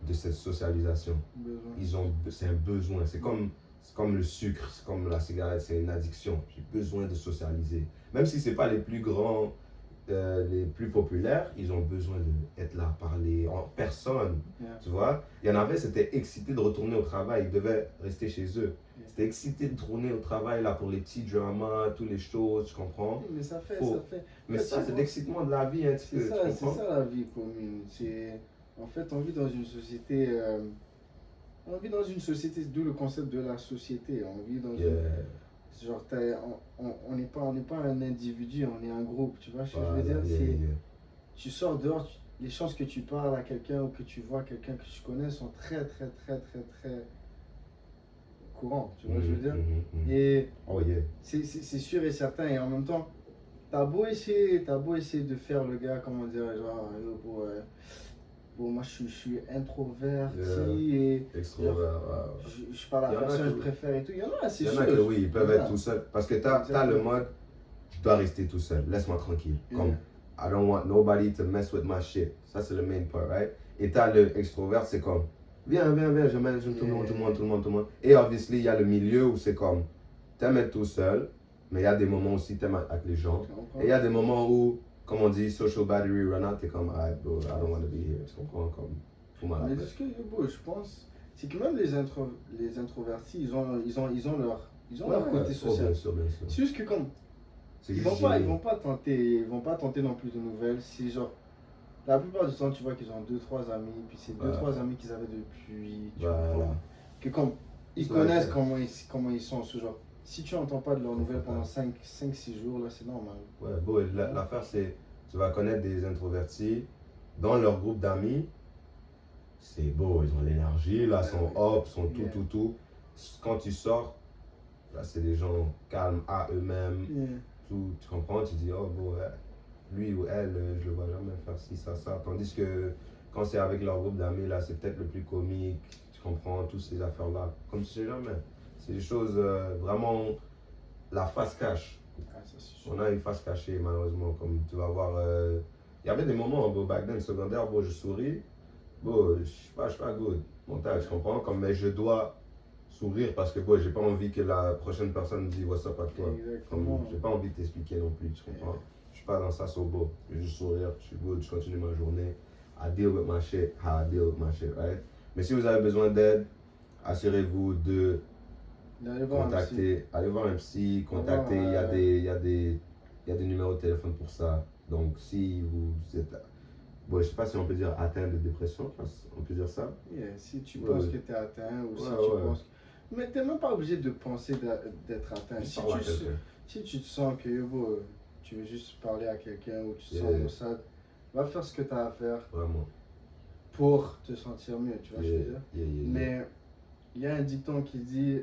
de cette socialisation. Besoin. C'est un besoin. C'est comme le sucre, c'est comme la cigarette, c'est une addiction. J'ai besoin de socialiser. Même si ce n'est pas les plus grands, les plus populaires, ils ont besoin d'être là, parler en personne. Yeah. Tu vois? Il y en avait, c'était excité de retourner au travail. Ils devaient rester chez eux. Yeah. C'était excité de retourner au travail là, pour les petits dramas, toutes les choses, tu comprends? Mais ça fait, Faut- ça fait. Mais Ouais, ça, tu c'est vois. l'excitement de la vie un petit C'est peu, ça, tu c'est comprends? ça la vie commune. En fait, on vit dans une société. On vit dans une société, d'où le concept de la société. On vit dans Yeah. genre, on n'est pas un individu, on est un groupe. Tu vois ce que je Voilà, veux dire? yeah, C'est yeah. tu sors dehors, les chances que tu parles à quelqu'un ou que tu vois quelqu'un que tu connais sont très, très, très, très, très courantes. Tu vois ce que je veux dire? Et Oh yeah. c'est sûr et certain. Et en même temps, t'as beau essayer de faire le gars, comment dire, genre, bon, moi je suis introverti et Extrovert. je parle à Il y la en a personne que je que- préfère et tout. Il y en a, c'est Il y en sûr. a que oui, ils peuvent Il y en être a. tout seuls. Parce que t'as le mode, je dois rester tout seul, laisse-moi tranquille. Comme, I don't want nobody to mess with my shit. Ça, c'est le main part, right? Et t'as le extrovert, c'est comme, viens, j'aime tout le monde, tout le monde, tout le monde, tout le monde. Et obviously, il y a le milieu où c'est comme, t'aimes être tout seul, mais il y a des moments aussi, t'aimes être avec les gens. Et il y a des moments où, comme on dit, social battery run out, t'es comme, alright, bro, I don't want to be here. Tu comprends? Comme, fous-moi la Mais paix. ce que je pense, c'est que même les introvertis, ils ont leur côté Oh, social. bien sûr, bien sûr. C'est juste que comme C'est ils juste vont génial. pas tenter non plus de nouvelles. C'est genre la plupart du temps, tu vois qu'ils ont 2-3 amis, puis c'est 2-3 amis qu'ils avaient depuis. Tu Voilà. comprends? Que comme ils C'est connaissent vrai. comment ils sont, ce genre. Si tu n'entends pas de leurs nouvelles pendant 5-6 jours, là, c'est normal. Ouais, bon, l'affaire c'est, tu vas connaître des introvertis dans leur groupe d'amis, c'est beau, ils ont l'énergie, là, sont hop, sont tout, Yeah. tout. Quand tu sors, là, c'est des gens calmes à eux-mêmes, Yeah. tout, tu comprends, tu dis, oh, bon, ouais, lui ou elle, je le vois jamais faire ci, ça. Tandis que quand c'est avec leur groupe d'amis, là, c'est peut-être le plus comique, tu comprends, toutes ces affaires-là, comme tu sais jamais. C'est des choses vraiment, la face cache. Ah, ça, c'est sûr. On a une face cachée, malheureusement. Comme tu vas voir. Il y avait des moments, bon, back then, secondaire, bon, je souris. Bon, je suis pas good. Montage, je comprends. Comme, mais je dois sourire parce que, bon, j'ai pas envie que la prochaine personne me dise what's up à toi. Comme, Exactement. j'ai pas envie de t'expliquer non plus, tu comprends. Je suis pas dans ça, so beau. Je vais juste sourire, je suis good, je continue ma journée. I deal with my shit, how I deal with my shit, right? Mais si vous avez besoin d'aide, assurez-vous de D'aller voir un psy. contacter, allez voir un psy, contacter, il y a des numéros de téléphone pour ça. Donc si vous êtes, bon, je sais pas si on peut dire atteint de dépression, on peut dire ça. Yeah, si tu Ouais, penses ouais. que tu es atteint ou si Ouais, tu ouais. penses. Mais tu n'es même pas obligé de penser d'être atteint. Juste parler à quelqu'un. Si tu te sens que tu veux juste parler à quelqu'un ou tu te Yeah. sens maussade, va faire ce que tu as à faire Vraiment. pour te sentir mieux, tu vois ce que je veux dire. Yeah. Mais il y a un dicton qui dit,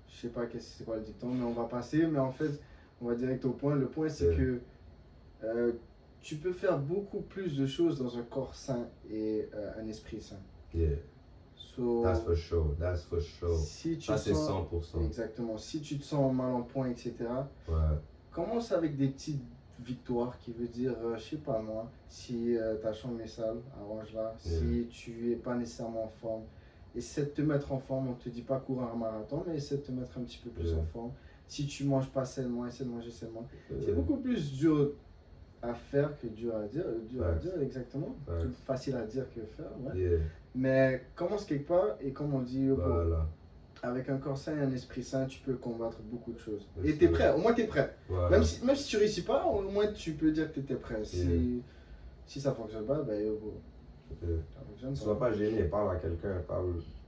je sais pas c'est quoi le dicton, mais on va passer, mais en fait, on va direct au point. Le point, c'est Yeah. que tu peux faire beaucoup plus de choses dans un corps sain et un esprit sain. Yeah. So, That's for sure. That's for sure. si tu Ça, c'est sens, 100%. exactement, si tu te sens mal en point, etc., Ouais. commence avec des petites victoires qui veut dire, je sais pas moi, si ta chambre est sale, arrange-la. Yeah. Si tu es pas nécessairement en forme, essaie de te mettre en forme. On te dit pas courir un marathon, mais essaie de te mettre un petit peu plus Yeah. en forme. Si tu manges pas sainement, essaie de manger sainement. C'est Yeah. beaucoup plus dur à faire que dur à dire. Facts. Exactement. Facts. Plus facile à dire que faire, ouais. Yeah. Mais commence quelque part et comme on dit, Voilà. avec un corps sain et un esprit sain, tu peux combattre beaucoup de choses. C'est Et t'es ça. prêt, au moins t'es prêt. Voilà. Même si tu réussis pas, au moins tu peux dire que tu étais prêt. Yeah. Si ça fonctionne pas, ben Yeah. ça fonctionne Ne sois pas gêné, parle à quelqu'un,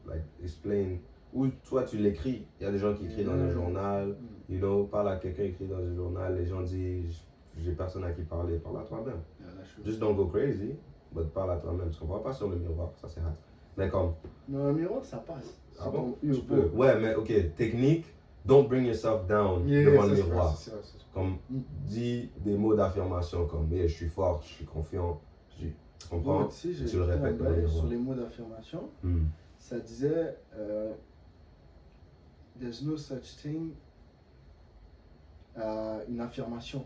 like, explain. Ou toi, tu l'écris. Il y a des gens qui écrivent dans un journal, you know, parle à quelqu'un, écrit dans un journal. Les gens disent, j'ai personne à qui parler, parle à toi-même. Just don't go crazy, but parle à toi-même. Tu comprends pas sur le miroir, ça c'est hard. Mais comme, Non, un miroir, ça passe. ah bon, C'est tu peux. Ouais, mais ok, technique, don't bring yourself down devant le miroir. Comme, dis des mots d'affirmation comme, je suis fort, je suis confiant, tu comprends? Tu sais, j'ai Tu le écouté un répètes dans le bail miroir. sur les mots d'affirmation. Hmm. Ça disait there's no such thing une affirmation.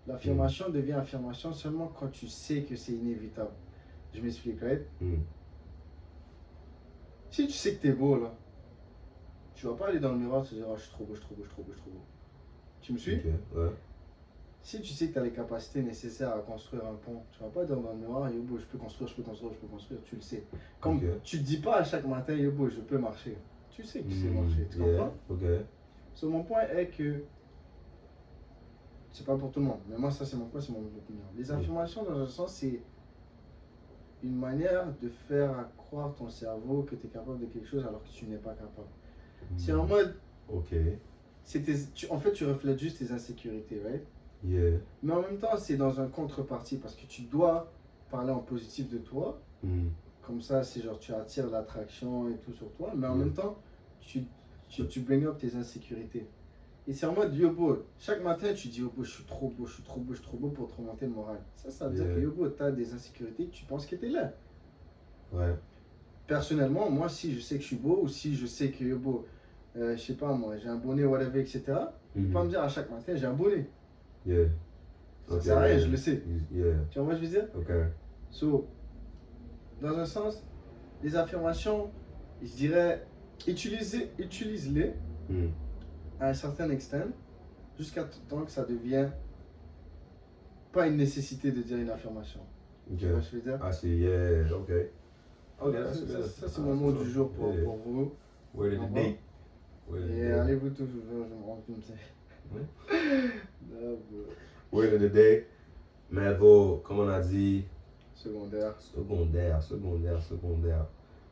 L'affirmation devient affirmation seulement quand tu sais que c'est inévitable. Je m'explique, right? Si tu sais que t'es beau là, tu vas pas aller dans le miroir et te dire oh, je suis trop beau, je suis trop beau, je suis trop beau, je suis trop beau. Tu me suis? Ok, ouais. Si tu sais que tu as les capacités nécessaires à construire un pont, tu vas pas dire dans le miroir, Yobo, je peux construire, tu le sais. Comme Ok. tu te dis pas à chaque matin, Yobo, je peux marcher. Tu sais que tu sais marcher, tu Yeah, comprends? ok. So, mon point est que, c'est pas pour tout le monde, mais moi ça c'est mon point, c'est mon opinion. Les affirmations dans un sens, c'est une manière de faire croire ton cerveau que tu es capable de quelque chose alors que tu n'es pas capable. C'est en mode, Ok. en fait tu reflètes juste tes insécurités, right? Yeah. Mais en même temps, c'est dans un contrepartie parce que tu dois parler en positif de toi. Mm. Comme ça, c'est genre tu attires l'attraction et tout sur toi. Mais en Mm. même temps, tu bring up tes insécurités. Et c'est en mode Yobo. Chaque matin, tu dis Yobo, je suis trop beau, je suis trop beau, je suis trop beau pour te remonter le moral. Ça veut dire Yeah. que Yobo, tu as des insécurités que tu penses que tu es là. Ouais. Personnellement, moi, si je sais que je suis beau ou si je sais que Yobo, je sais pas moi, j'ai un bonnet, whatever, etc., tu peux pas me dire à chaque matin, j'ai un bonnet. Yeah. Ça Ok, sert à rien, yeah. je le sais. Yeah. Tu vois, moi, je veux dire? Ok. So, dans un sens, les affirmations, je dirais, utilise-les Mm. à un certain extent, jusqu'à temps que ça devient pas une nécessité de dire une affirmation. Ok. Tu vois ce que je veux dire? I see. Yeah. Ok. Ok, Ça, that's good. ça, c'est mon mot du jour pour, Yeah. pour vous. Word of the Au day. Word of the Et day. allez-vous tous vous Word of the day. Mais bon, comme on a dit, Secondaire. secondaire.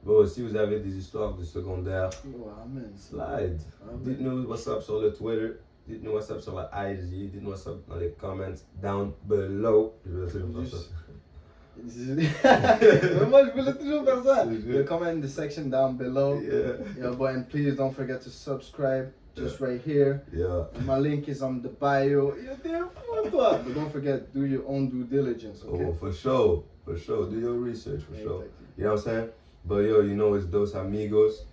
Bon, si vous avez des histoires de secondaire, Oh, amen. slide. Amen. Dites-nous what's up sur le Twitter. Dites-nous what's up sur la IG. Dites-nous what's up dans les comments down below. Je vais essayer de faire ça. Mais moi, je voulais toujours faire ça. C'est The comment in the section down below. Yeah. Yo, boy, and please don't forget to subscribe. Just right here. Yeah. And my link is on the bio. Yo, t'es fou, toi. But don't forget, do your own due diligence, okay? Oh, for sure. For sure. Do your research, for sure. Exactly. You know what I'm saying? But yo, you know it's Dos Amigos.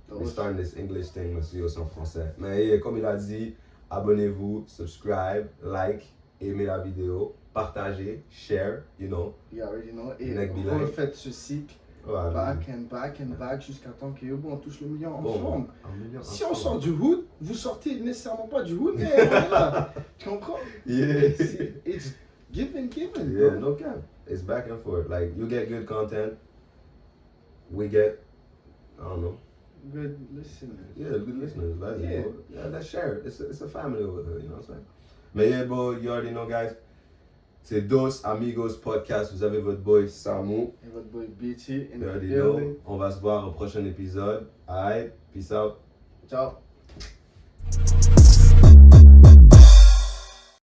We're Dos. starting this English thing, mais c'est aussi en français. Mais yeah, comme il a dit, abonnez-vous, subscribe, like, aimez la vidéo, partagez, share, you know. You already know. Et Neck be like. refaites ce cycle Ouais, back and back and back jusqu'à temps que yo, bon, on touche le million bon, ensemble. un million Si on ensemble. sort du hood, vous sortez nécessairement pas du hood, mais on est là. Tu comprends? Yeah. It's give and give. Yeah, no cap. It's back and forth. Like, you get good content, we get, I don't know. Good listeners. Yeah, good listeners. That's Yeah. it, bro. Yeah, let's share it. It's a family over here, you know what I'm saying? Mais yeah, bro, you already know, guys. C'est Dos Amigos Podcast. Vous avez votre boy Samu. Et votre boy BT in You the already know. building. On va se voir au prochain épisode. Alright, peace out. Ciao.